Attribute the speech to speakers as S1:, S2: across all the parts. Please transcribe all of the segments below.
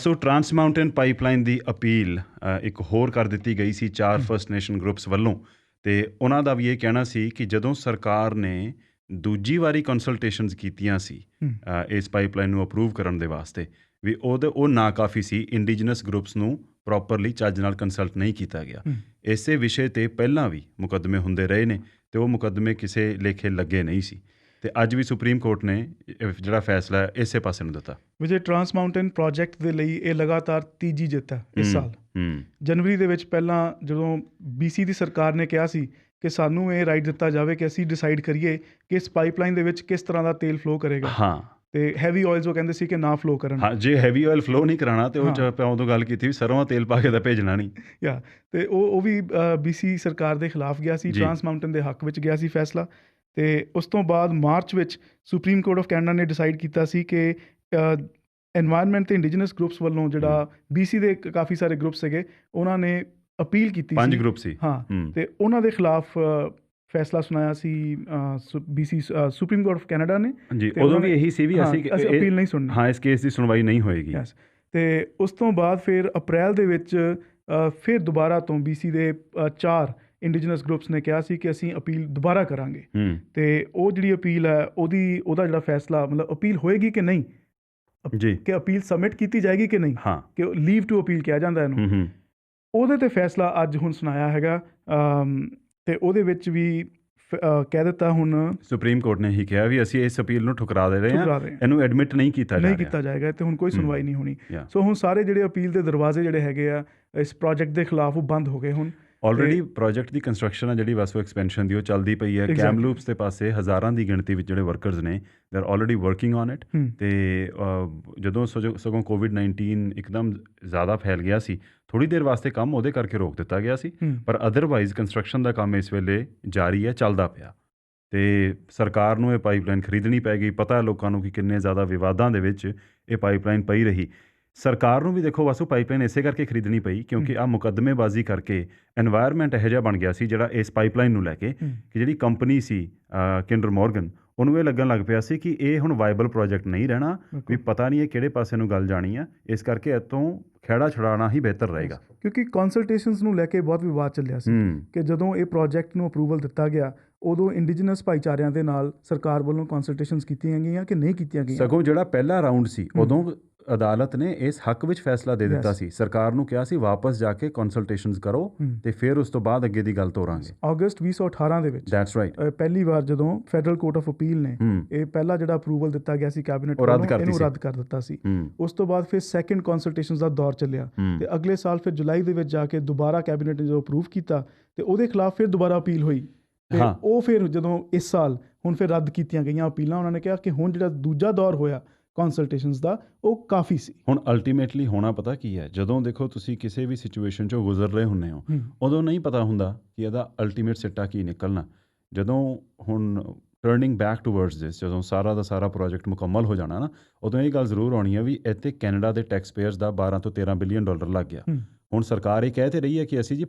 S1: Vasu trans mountain pipeline ਦੀ appeal ਇੱਕ ਹੋਰ ਕਰ ਦਿੱਤੀ ਗਈ ਸੀ 4 ਫਸਟ ਨੇਸ਼ਨ ਗਰੁੱਪਸ ਵੱਲੋਂ, ਅਤੇ ਉਹਨਾਂ ਦਾ ਵੀ ਇਹ ਕਹਿਣਾ ਸੀ ਕਿ ਜਦੋਂ ਸਰਕਾਰ ਨੇ ਦੂਜੀ ਵਾਰੀ ਕੰਸਲਟੇਸ਼ਨਸ ਕੀਤੀਆਂ ਸੀ ਇਸ ਪਾਈਪਲਾਈਨ ਨੂੰ ਅਪਰੂਵ ਕਰਨ ਦੇ ਵਾਸਤੇ, ਵੀ ਉਹ ਨਾਕਾਫੀ ਸੀ। ਇੰਡੀਜਨਸ ਗਰੁੱਪਸ ਨੂੰ ਪ੍ਰੋਪਰਲੀ ਚੱਜ ਨਾਲ ਕੰਸਲਟ ਨਹੀਂ ਕੀਤਾ ਗਿਆ। ਇਸੇ ਵਿਸ਼ੇ 'ਤੇ ਪਹਿਲਾਂ ਵੀ ਮੁਕੱਦਮੇ ਹੁੰਦੇ ਰਹੇ ਨੇ ਅਤੇ ਉਹ ਮੁਕੱਦਮੇ ਕਿਸੇ ਲੇਖੇ ਲੱਗੇ ਨਹੀਂ ਸੀ, ਅਤੇ ਅੱਜ ਵੀ ਸੁਪਰੀਮ ਕੋਰਟ ਨੇ ਜਿਹੜਾ ਫੈਸਲਾ ਹੈ ਇਸੇ ਪਾਸੇ ਨੂੰ ਦਿੱਤਾ।
S2: ਵਿਜੇ, ਟਰਾਂਸ ਮਾਊਂਟੇਨ ਪ੍ਰੋਜੈਕਟ ਦੇ ਲਈ ਇਹ ਲਗਾਤਾਰ ਤੀਜੀ ਜਿੱਤ ਹੈ ਇਸ ਸਾਲ। ਜਨਵਰੀ ਦੇ ਵਿੱਚ ਪਹਿਲਾਂ ਜਦੋਂ BC ਦੀ ਸਰਕਾਰ ਨੇ ਕਿਹਾ ਸੀ ਕਿ ਸਾਨੂੰ ਇਹ ਰਾਈਟ ਦਿੱਤਾ ਜਾਵੇ ਕਿ ਅਸੀਂ ਡਿਸਾਈਡ ਕਰੀਏ ਕਿ ਇਸ ਪਾਈਪਲਾਈਨ ਦੇ ਵਿੱਚ ਕਿਸ ਤਰ੍ਹਾਂ ਦਾ ਤੇਲ ਫਲੋ ਕਰੇਗਾ।
S1: ਹਾਂ,
S2: ਤੇ ਹੈਵੀ ਆਇਲਸ ਉਹ ਕਹਿੰਦੇ ਸੀ ਕਿ ਨਾ ਫਲੋ ਕਰਨ।
S1: ਹਾਂ, ਜੇ ਹੈਵੀ ਆਇਲ ਫਲੋ ਨਹੀਂ ਕਰਾਉਣਾ ਤੇ ਉਹ ਆਪਾਂ ਉਦੋਂ ਗੱਲ ਕੀਤੀ ਵੀ ਸਰੋਂ ਦਾ ਤੇਲ ਪਾ ਕੇ ਤਾਂ ਭੇਜਣਾ ਨਹੀਂ।
S2: ਤੇ ਉਹ ਵੀ BC ਸਰਕਾਰ ਦੇ ਖਿਲਾਫ ਗਿਆ ਸੀ, ਟਰਾਂਸ ਮਾਊਂਟੇਨ ਦੇ ਹੱਕ ਵਿੱਚ ਗਿਆ ਸੀ ਫੈਸਲਾ। ਤੇ ਉਸ ਤੋਂ ਬਾਅਦ ਮਾਰਚ ਵਿੱਚ ਸੁਪਰੀਮ ਕੋਰਟ ਆਫ ਕੈਨੇਡਾ ਨੇ ਡਿਸਾਈਡ ਕੀਤਾ ਸੀ ਕਿ ਐਨਵਾਇਰਨਮੈਂਟ ਤੇ ਇੰਡੀਜਨਸ ਗਰੁੱਪਸ ਵੱਲੋਂ ਜਿਹੜਾ BC ਦੇ ਕਾਫੀ ਸਾਰੇ ਗਰੁੱਪ ਸੀਗੇ ਉਹਨਾਂ ਨੇ ਅਪੀਲ ਕੀਤੀ ਸੀ, 5
S1: ਗਰੁੱਪ ਸੀ।
S2: ਹਾਂ, ਤੇ ਉਹਨਾਂ ਦੇ ਖਿਲਾਫ ਫੈਸਲਾ ਸੁਣਾਇਆ ਸੀ BC supreme court of Canada ਨੇ।
S1: ਜੀ, ਉਦੋਂ ਵੀ ਇਹੀ ਸੀ ਵੀ ਅਸੀਂ
S2: ਅਪੀਲ ਨਹੀਂ ਸੁਣਨੀ।
S1: ਹਾਂ, ਇਸ ਕੇਸ ਦੀ ਸੁਣਵਾਈ ਨਹੀਂ ਹੋਏਗੀ।
S2: ਤੇ ਉਸ ਤੋਂ ਬਾਅਦ ਫਿਰ ਅਪ੍ਰੈਲ ਦੇ ਵਿੱਚ ਫਿਰ ਦੁਬਾਰਾ ਤੋਂ BC ਦੇ 4 ਇੰਡੀਜਨਸ ਗਰੁੱਪਸ ਨੇ ਕਿਹਾ ਸੀ ਕਿ ਅਸੀਂ ਅਪੀਲ ਦੁਬਾਰਾ ਕਰਾਂਗੇ। ਤੇ ਉਹ ਜਿਹੜੀ ਅਪੀਲ ਹੈ ਉਹਦਾ ਜਿਹੜਾ ਫੈਸਲਾ, ਮਤਲਬ ਅਪੀਲ ਹੋਏਗੀ ਕਿ ਨਹੀਂ ਜੀ, ਕਿ ਅਪੀਲ ਸਬਮਿਟ ਕੀਤੀ ਜਾਏਗੀ ਕਿ ਨਹੀਂ, ਕਿ ਲੀਵ ਟੂ ਅਪੀਲ ਕਿਹਾ ਜਾਂਦਾ ਇਹਨੂੰ, ਉਹਦੇ 'ਤੇ ਫੈਸਲਾ ਅੱਜ ਹੁਣ ਸੁਣਾਇਆ ਹੈਗਾ। ਅਤੇ ਉਹਦੇ ਵਿੱਚ ਵੀ ਕਹਿ ਦਿੱਤਾ ਹੁਣ
S1: ਸੁਪਰੀਮ ਕੋਰਟ ਨੇ ਹੀ ਕਿਹਾ ਵੀ ਅਸੀਂ ਇਸ ਅਪੀਲ ਨੂੰ ਠੁਕਰਾ ਦੇ ਰਹੇ ਹਾਂ, ਇਹਨੂੰ ਐਡਮਿਟ ਨਹੀਂ ਕੀਤਾ
S2: ਜਾਏਗਾ ਅਤੇ ਹੁਣ ਕੋਈ ਸੁਣਵਾਈ ਨਹੀਂ ਹੋਣੀ। ਸੋ ਹੁਣ ਸਾਰੇ ਜਿਹੜੇ ਅਪੀਲ ਦੇ ਦਰਵਾਜ਼ੇ ਜਿਹੜੇ ਹੈਗੇ ਆ ਇਸ ਪ੍ਰੋਜੈਕਟ ਦੇ ਖਿਲਾਫ ਉਹ ਬੰਦ ਹੋ ਗਏ ਹੁਣ।
S1: ਆਲਰੇਡੀ ਪ੍ਰੋਜੈਕਟ ਦੀ ਕੰਸਟਰਕਸ਼ਨ ਆ ਜਿਹੜੀ ਵਾਸੂ ਐਕਸਪੈਂਸ਼ਨ ਦੀ ਉਹ ਚੱਲਦੀ ਪਈ ਹੈ। ਕੈਮਲੂਪਸ ਦੇ ਪਾਸੇ ਹਜ਼ਾਰਾਂ ਦੀ ਗਿਣਤੀ ਵਿੱਚ ਜਿਹੜੇ ਵਰਕਰਸ ਨੇ they are already working on it. ਅਤੇ ਜਦੋਂ ਸਗੋਂ COVID-19 ਇੱਕਦਮ ਜ਼ਿਆਦਾ ਫੈਲ ਗਿਆ ਸੀ, ਥੋੜ੍ਹੀ ਦੇਰ ਵਾਸਤੇ ਕੰਮ ਉਹਦੇ ਕਰਕੇ ਰੋਕ ਦਿੱਤਾ ਗਿਆ ਸੀ, ਪਰ ਅਦਰਵਾਈਜ਼ ਕੰਸਟਰਕਸ਼ਨ ਦਾ ਕੰਮ ਇਸ ਵੇਲੇ ਜਾਰੀ ਹੈ, ਚੱਲਦਾ ਪਿਆ। ਅਤੇ ਸਰਕਾਰ ਨੂੰ ਇਹ ਪਾਈਪਲਾਈਨ ਖਰੀਦਣੀ ਪੈ ਗਈ। ਪਤਾ ਹੈ ਲੋਕਾਂ ਨੂੰ ਕਿ ਕਿੰਨੇ ਜ਼ਿਆਦਾ ਵਿਵਾਦਾਂ ਦੇ ਵਿੱਚ ਇਹ ਪਾਈਪਲਾਈਨ ਪਈ ਰਹੀ। ਸਰਕਾਰ ਨੂੰ ਵੀ ਦੇਖੋ ਵਾਸੂ ਪਾਈਪਲਾਈਨ ਇਸੇ ਕਰਕੇ ਖਰੀਦਣੀ ਪਈ ਕਿਉਂਕਿ ਆਹ ਮੁਕੱਦਮੇਬਾਜ਼ੀ ਕਰਕੇ ਐਨਵਾਇਰਨਮੈਂਟ ਇਹੋ ਜਿਹਾ ਬਣ ਗਿਆ ਸੀ ਜਿਹੜਾ ਇਸ ਪਾਈਪਲਾਈਨ ਨੂੰ ਲੈ ਕੇ, ਕਿ ਜਿਹੜੀ ਕੰਪਨੀ ਸੀ ਕਿੰਡਰ ਮੋਰਗਨ, ਉਹਨੂੰ ਇਹ ਲੱਗਣ ਲੱਗ ਪਿਆ ਸੀ ਕਿ ਇਹ ਹੁਣ ਵਾਇਬਲ ਪ੍ਰੋਜੈਕਟ ਨਹੀਂ ਰਹਿਣਾ, ਵੀ ਪਤਾ ਨਹੀਂ ਇਹ ਕਿਹੜੇ ਪਾਸੇ ਨੂੰ ਗੱਲ ਜਾਣੀ ਆ, ਇਸ ਕਰਕੇ ਇੱਥੋਂ ਖਹਿੜਾ ਛੁਡਾਉਣਾ ਹੀ ਬਿਹਤਰ ਰਹੇਗਾ।
S2: ਕਿਉਂਕਿ ਕੰਸਲਟੇਸ਼ਨਸ ਨੂੰ ਲੈ ਕੇ ਬਹੁਤ ਵਿਵਾਦ ਚੱਲਿਆ ਸੀ ਕਿ ਜਦੋਂ ਇਹ ਪ੍ਰੋਜੈਕਟ ਨੂੰ ਅਪਰੂਵਲ ਦਿੱਤਾ ਗਿਆ ਉਦੋਂ ਇੰਡੀਜਨਸ ਭਾਈਚਾਰਿਆਂ ਦੇ ਨਾਲ ਸਰਕਾਰ ਵੱਲੋਂ ਕੰਸਲਟੇਸ਼ਨਸ ਕੀਤੀਆਂ ਗਈਆਂ ਕਿ ਨਹੀਂ ਕੀਤੀਆਂ ਗਈਆਂ।
S1: ਸਗੋਂ ਜਿਹੜਾ ਪਹਿਲਾ ਰਾਊਂਡ ਸੀ ਉਦੋਂ ਅਦਾਲਤ ਨੇ ਇਸ ਹੱਕ ਵਿੱਚ ਫੈਸਲਾ ਦੇ ਦਿੱਤਾ ਸੀ, ਸਰਕਾਰ ਨੂੰ ਕਿਹਾ ਸੀ ਵਾਪਸ ਜਾ ਕੇ ਕੰਸਲਟੇਸ਼ਨਸ ਕਰੋ ਤੇ ਫਿਰ ਉਸ ਤੋਂ ਬਾਅਦ ਅੱਗੇ ਦੀ ਗੱਲ ਤੋਰਾਂਗੇ।
S2: ਅਗਸਤ 2018 ਦੇ ਵਿੱਚ
S1: ਦੈਟਸ ਰਾਈਟ
S2: ਪਹਿਲੀ ਵਾਰ ਜਦੋਂ ਫੈਡਰਲ ਕੋਰਟ ਆਫ ਅਪੀਲ ਨੇ ਇਹ ਪਹਿਲਾ ਜਿਹੜਾ ਅਪਰੂਵਲ ਦਿੱਤਾ ਗਿਆ ਸੀ ਕੈਬਨਿਟ ਵੱਲੋਂ, ਇਹਨੂੰ ਰੱਦ ਕਰ ਦਿੱਤਾ ਸੀ। ਉਸ ਤੋਂ ਬਾਅਦ ਫਿਰ ਸੈਕਿੰਡ ਕੰਸਲਟੇਸ਼ਨਸ ਦਾ ਦੌਰ ਚੱਲਿਆ ਤੇ ਅਗਲੇ ਸਾਲ ਫਿਰ ਜੁਲਾਈ ਦੇ ਵਿੱਚ ਜਾ ਕੇ ਦੁਬਾਰਾ ਕੈਬਨਿਟ ਨੇ ਜੋ ਅਪਰੂਵ ਕੀਤਾ ਤੇ ਉਹਦੇ ਖਿਲਾਫ ਫਿਰ ਦੁਬਾਰਾ ਅਪੀਲ ਹੋਈ ਤੇ ਉਹ ਫਿਰ ਜਦੋਂ ਇਸ ਸਾਲ ਹੁਣ ਫਿਰ ਰੱਦ ਕੀਤੀਆਂ ਗਈਆਂ ਅਪੀਲਾਂ। ਉਹਨਾਂ ਨੇ ਕਿਹਾ ਕਿ ਹੁਣ ਜਿਹੜਾ ਦੂਜਾ ਦੌਰ ਹੋਇਆ ਕੰਸਲਟੇਸ਼ਨਸ ਦਾ ਉਹ ਕਾਫੀ ਸੀ। ਹੁਣ
S1: ਅਲਟੀਮੇਟਲੀ ਹੋਣਾ ਪਤਾ ਕੀ ਹੈ, ਜਦੋਂ ਦੇਖੋ ਤੁਸੀਂ ਕਿਸੇ ਵੀ ਸਿਚੁਏਸ਼ਨ 'ਚੋਂ ਗੁਜ਼ਰ ਰਹੇ ਹੁੰਦੇ ਹੋ ਉਦੋਂ ਨਹੀਂ ਪਤਾ ਹੁੰਦਾ ਕਿ ਇਹਦਾ ਅਲਟੀਮੇਟ ਸਿੱਟਾ ਕੀ ਨਿਕਲਣਾ। ਜਦੋਂ ਹੁਣ ਟਰਨਿੰਗ ਬੈਕ ਟੂਵਰਡਸ ਦਿਸ, ਜਦੋਂ ਸਾਰਾ ਦਾ ਸਾਰਾ ਪ੍ਰੋਜੈਕਟ ਮੁਕੰਮਲ ਹੋ ਜਾਣਾ ਨਾ, ਉਦੋਂ ਇਹ ਗੱਲ ਜ਼ਰੂਰ ਆਉਣੀ ਹੈ ਵੀ ਇੱਥੇ ਕੈਨੇਡਾ ਦੇ ਟੈਕਸ ਪੇਅਰਸ ਦਾ 12 ਤੋਂ 13 ਬਿਲੀਅਨ ਡਾਲਰ ਲੱਗ ਗਿਆ। ਹੁਣ ਸਰਕਾਰ ਇਹ ਕਹਿ ਤੇ ਰਹੀ ਹੈ ਕਿ ਅਸੀਂ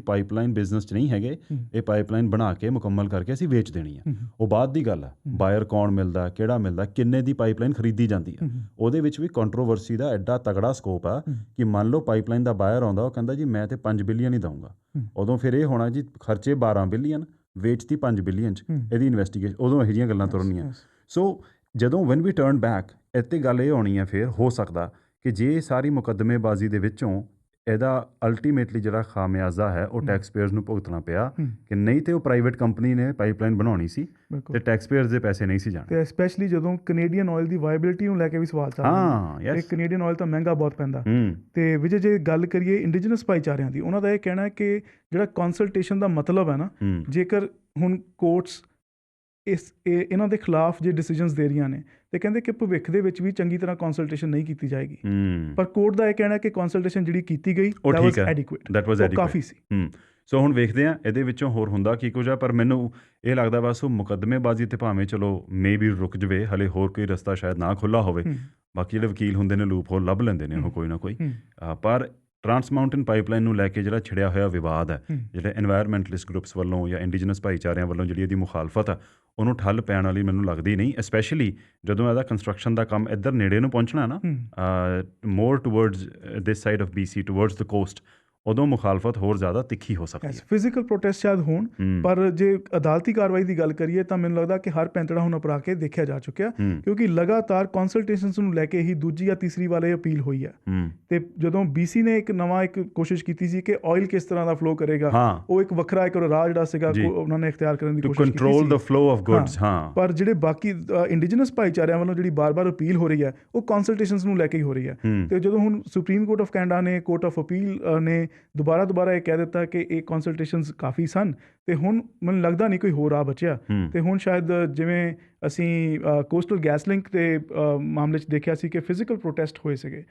S1: ਪਾਈਪਲਾਈਨ ਬਿਜ਼ਨਸ 'ਚ ਨਹੀਂ ਹੈਗੇ, ਇਹ ਪਾਈਪਲਾਈਨ ਬਣਾ ਕੇ ਮੁਕੰਮਲ ਕਰਕੇ ਅਸੀਂ ਵੇਚ ਦੇਣੀ ਹੈ। ਉਹ ਬਾਅਦ ਦੀ ਗੱਲ ਹੈ, ਬਾਇਰ ਕੌਣ ਮਿਲਦਾ, ਕਿਹੜਾ ਮਿਲਦਾ, ਕਿੰਨੇ ਦੀ ਪਾਈਪਲਾਈਨ ਖਰੀਦੀ ਜਾਂਦੀ ਹੈ, ਉਹਦੇ ਵਿੱਚ ਵੀ ਕੰਟਰੋਵਰਸੀ ਦਾ ਐਡਾ ਤਗੜਾ ਸਕੋਪ ਆ ਕਿ ਮੰਨ ਲਓ ਪਾਈਪਲਾਈਨ ਦਾ ਬਾਇਰ ਆਉਂਦਾ, ਉਹ ਕਹਿੰਦਾ ਜੀ ਮੈਂ ਤੇ 5 ਬਿਲੀਅਨ ਹੀ ਦਊਂਗਾ, ਉਦੋਂ ਫਿਰ ਇਹ ਹੋਣਾ ਜੀ ਖਰਚੇ 12 ਬਿਲੀਅਨ, ਵੇਚਤੀ 5 ਬਿਲੀਅਨ 'ਚ, ਇਹਦੀ ਇਨਵੈਸਟੀਗੇਸ਼ਨ, ਉਦੋਂ ਇਹੋ ਜਿਹੀਆਂ ਗੱਲਾਂ ਤੁਰਨੀਆਂ। ਸੋ ਜਦੋਂ ਵੈਨ ਵੀ ਟਰਨ ਬੈਕ ਇੱਥੇ ਗੱਲ ਇਹ ਆਉਣੀ ਹੈ ਫਿਰ ਹੋ ਸਕਦਾ ਕਿ ਜੇ ਸਾਰੀ ਮੁਕੱਦਮੇਬਾਜ਼ੀ ਦੇ ਵਿੱਚੋਂ ਇਹਦਾ ਅਲਟੀਮੇਟਲੀ ਜਿਹੜਾ ਖਾਮਿਆਜ਼ਾ ਹੈ ਉਹ ਟੈਕਸ ਪੇਅਰਸ ਨੂੰ ਭੁਗਤਣਾ ਪਿਆ ਕਿ ਨਹੀਂ ਤੇ ਉਹ ਪ੍ਰਾਈਵੇਟ ਕੰਪਨੀ ਨੇ ਪਾਈਪਲਾਈਨ ਬਣਾਉਣੀ ਸੀ ਤੇ ਟੈਕਸ ਪੇਅਰਸ ਦੇ ਪੈਸੇ ਨਹੀਂ ਸੀ ਜਾਣੇ।
S2: ਤੇ ਸਪੈਸ਼ਲੀ ਜਦੋਂ ਕੈਨੇਡੀਅਨ ਆਇਲ ਦੀ ਵਾਇਬਿਲਿਟੀ ਨੂੰ ਲੈ ਕੇ ਵੀ ਸਵਾਲ ਚੱਲਦਾ ਹੈ। ਕੈਨੇਡੀਅਨ ਆਇਲ ਤਾਂ ਮਹਿੰਗਾ ਬਹੁਤ ਪੈਂਦਾ। ਤੇ ਵਿਜੇ, ਜੇ ਗੱਲ ਕਰੀਏ ਇੰਡੀਜਨਸ ਭਾਈਚਾਰਿਆਂ ਦੀ, ਉਹਨਾਂ ਦਾ ਇਹ ਕਹਿਣਾ ਹੈ ਕਿ ਜਿਹੜਾ ਕੰਸਲਟੇਸ਼ਨ ਦਾ ਮਤਲਬ ਹੈ ਨਾ, ਜੇਕਰ ਹੁਣ ਕੋਰਟਸ ਇਹਨਾਂ ਦੇ ਖਿਲਾਫ ਜੇ ਡਿਸੀਜਨਸ ਦੇ ਰਹੀਆਂ ਨੇ ਤੇ ਕਹਿੰਦੇ ਕਿ ਭਵਿੱਖ ਦੇ ਵਿੱਚ ਵੀ ਚੰਗੀ ਤਰ੍ਹਾਂ ਕੰਸਲਟੇਸ਼ਨ ਨਹੀਂ ਕੀਤੀ ਜਾਏਗੀ। ਪਰ ਕੋਰਟ ਦਾ ਇਹ ਕਹਿਣਾ ਕਿ ਕੰਸਲਟੇਸ਼ਨ ਜਿਹੜੀ ਕੀਤੀ ਗਈ ਉਹ ਕਾਫੀ ਸੀ।
S1: ਸੋ ਹੁਣ ਵੇਖਦੇ ਹਾਂ ਇਹਦੇ ਵਿੱਚੋਂ ਹੋਰ ਹੁੰਦਾ ਕੀ ਕੁਝ ਆ, ਪਰ ਮੈਨੂੰ ਇਹ ਲੱਗਦਾ ਬਸ ਉਹ ਮੁਕੱਦਮੇਬਾਜ਼ੀ ਤੇ ਭਾਵੇਂ ਚਲੋ ਮੇ ਵੀ ਰੁਕ ਜਾਵੇ, ਹਲੇ ਹੋਰ ਕੋਈ ਰਸਤਾ ਸ਼ਾਇਦ ਨਾ ਖੁੱਲ੍ਹਾ ਹੋਵੇ। ਬਾਕੀ ਜਿਹੜੇ ਵਕੀਲ ਹੁੰਦੇ ਨੇ ਲੂਪ ਹੋਲ ਲੱਭ ਲੈਂਦੇ ਨੇ ਉਹ ਕੋਈ ਨਾ ਕੋਈ, ਪਰ ਟਰਾਂਸ ਮਾਊਂਟੇਨ ਪਾਈਪਲਾਈਨ ਨੂੰ ਲੈ ਕੇ ਜਿਹੜਾ ਛਿੜਿਆ ਹੋਇਆ ਵਿਵਾਦ ਹੈ,
S2: ਹੂੰ।
S1: ਜਿਹੜੇ ਐਨਵਾਇਰਮੈਂਟਲਿਸਟ ਗਰੁੱਪਸ ਵੱਲੋਂ ਜਾਂ ਇੰਡੀਜਨਸ ਭਾਈਚਾਰਿਆਂ ਵੱਲੋਂ ਜਿਹੜੀ ਇਹਦੀ ਮੁਖਾਲਫਤ ਆ, ਉਹਨੂੰ ਠੱਲ ਪੈਣ ਵਾਲੀ ਮੈਨੂੰ ਲੱਗਦੀ ਨਹੀਂ, ਸਪੈਸ਼ਲੀ ਜਦੋਂ ਇਹਦਾ ਕੰਸਟਰਕਸ਼ਨ ਦਾ ਕੰਮ ਇੱਧਰ ਨੇੜੇ ਨੂੰ ਪਹੁੰਚਣਾ ਨਾ, more towards this side of BC, towards the coast, ਉਦੋਂ ਮੁਖਾਲਫਤ ਹੋਰ ਜ਼ਿਆਦਾ ਤਿੱਖੀ ਹੋ ਸਕਦੀ ਹੈ।
S2: ਫਿਜ਼ੀਕਲ ਪ੍ਰੋਟੈਸਟ ਸ਼ਾਇਦ ਹੋਣ, ਪਰ ਜੇ ਅਦਾਲਤੀ ਕਾਰਵਾਈ ਦੀ ਗੱਲ ਕਰੀਏ ਤਾਂ ਮੈਨੂੰ ਲੱਗਦਾ ਕਿ ਹਰ ਪੈਂਤੜਾ ਹੁਣ ਅਪਰਾ ਕੇ ਦੇਖਿਆ ਜਾ ਚੁੱਕਿਆ, ਕਿਉਂਕਿ ਲਗਾਤਾਰ ਕੰਸਲਟੇਸ਼ਨਸ ਨੂੰ ਲੈ ਕੇ ਹੀ ਦੂਜੀ ਜਾਂ ਤੀਸਰੀ ਵਾਲੇ ਅਪੀਲ ਹੋਈ ਹੈ। ਤੇ ਜਦੋਂ BC ਨੇ ਇੱਕ ਕੋਸ਼ਿਸ਼ ਕੀਤੀ ਸੀ ਕਿ ਆਇਲ ਕਿਸ ਤਰ੍ਹਾਂ ਦਾ ਫਲੋ ਕਰੇਗਾ, ਉਹ ਇੱਕ ਵੱਖਰਾ ਇੱਕ ਰਾਹ ਜਿਹੜਾ ਸੀਗਾ ਉਹਨਾਂ ਨੇ ਇਖਤਿਆਰ ਕਰਨ ਦੀ ਕੋਸ਼ਿਸ਼ ਕੀਤੀ ਸੀ, control
S1: the flow of goods.
S2: ਪਰ ਜਿਹੜੇ ਬਾਕੀ ਇੰਡੀਜਨਸ ਭਾਈਚਾਰਿਆਂ ਵੱਲੋਂ ਜਿਹੜੀ ਬਾਰ-ਬਾਰ ਅਪੀਲ ਹੋ ਰਹੀ ਹੈ, ਉਹ ਕੰਸਲਟੇਸ਼ਨਸ ਨੂੰ ਲੈ ਕੇ ਹੀ ਹੋ ਰਹੀ ਹੈ। ਤੇ ਜਦੋਂ ਹੁਣ ਸੁਪਰੀਮ ਕੋਰਟ ਆਫ ਕੈਨੇਡਾ ਨੇ, ਕੋਰਟ ਆਫ ਅਪੀਲ ਨੇ ਦੁਬਾਰਾ ਇਹ ਕਹਿ ਦਿੱਤਾ ਕਿ ਇਹ ਕੰਸਲਟੇਸ਼ਨਸ ਕਾਫੀ ਸਨ, ਤੇ ਹੁਣ ਮੈਨੂੰ ਲੱਗਦਾ ਨਹੀਂ ਕੋਈ ਹੋਰ ਰਾਹ ਬਚਿਆ। ਤੇ ਹੁਣ ਸ਼ਾਇਦ ਜਿਵੇਂ ਅਸੀਂ ਕੋਸਟਲ ਗੈਸ ਲਿੰਕ ਦੇ ਮਾਮਲੇ 'ਚ ਦੇਖਿਆ ਸੀ ਕਿ ਫਿਜ਼ੀਕਲ ਪ੍ਰੋਟੈਸਟ ਹੋਏ ਸੀਗੇ,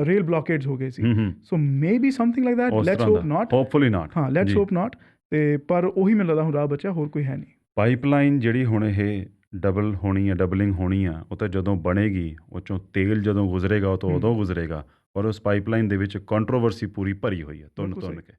S2: ਰੇਲ ਬਲੌਕੇਡਸ ਹੋ ਗਏ ਸੀ, so maybe something like that, let's hope not, hopefully not, let's hope not. ਤੇ ਪਰ ਉਹੀ ਮੈਨੂੰ ਲੱਗਦਾ ਹੁਣ ਰਾਹ ਬਚਿਆ, ਹੋਰ ਕੋਈ ਹੈ ਨਹੀਂ।
S1: ਪਾਈਪਲਾਈਨ ਜਿਹੜੀ ਹੁਣ ਇਹ ਡਬਲਿੰਗ ਹੋਣੀ ਆ, ਉਹ ਤਾਂ ਜਦੋਂ ਬਣੇਗੀ, ਉਹ 'ਚੋਂ ਤੇਲ ਜਦੋਂ ਗੁਜ਼ਰੇਗਾ, ਉਹ ਤਾਂ ਉਦੋਂ ਗੁਜ਼ਰੇਗਾ, ਪਰ ਉਸ ਪਾਈਪਲਾਈਨ ਦੇ ਵਿੱਚ ਕੰਟਰੋਵਰਸੀ ਪੂਰੀ ਭਰੀ ਹੋਈ ਹੈ, ਤੁੰਨ ਕੇ।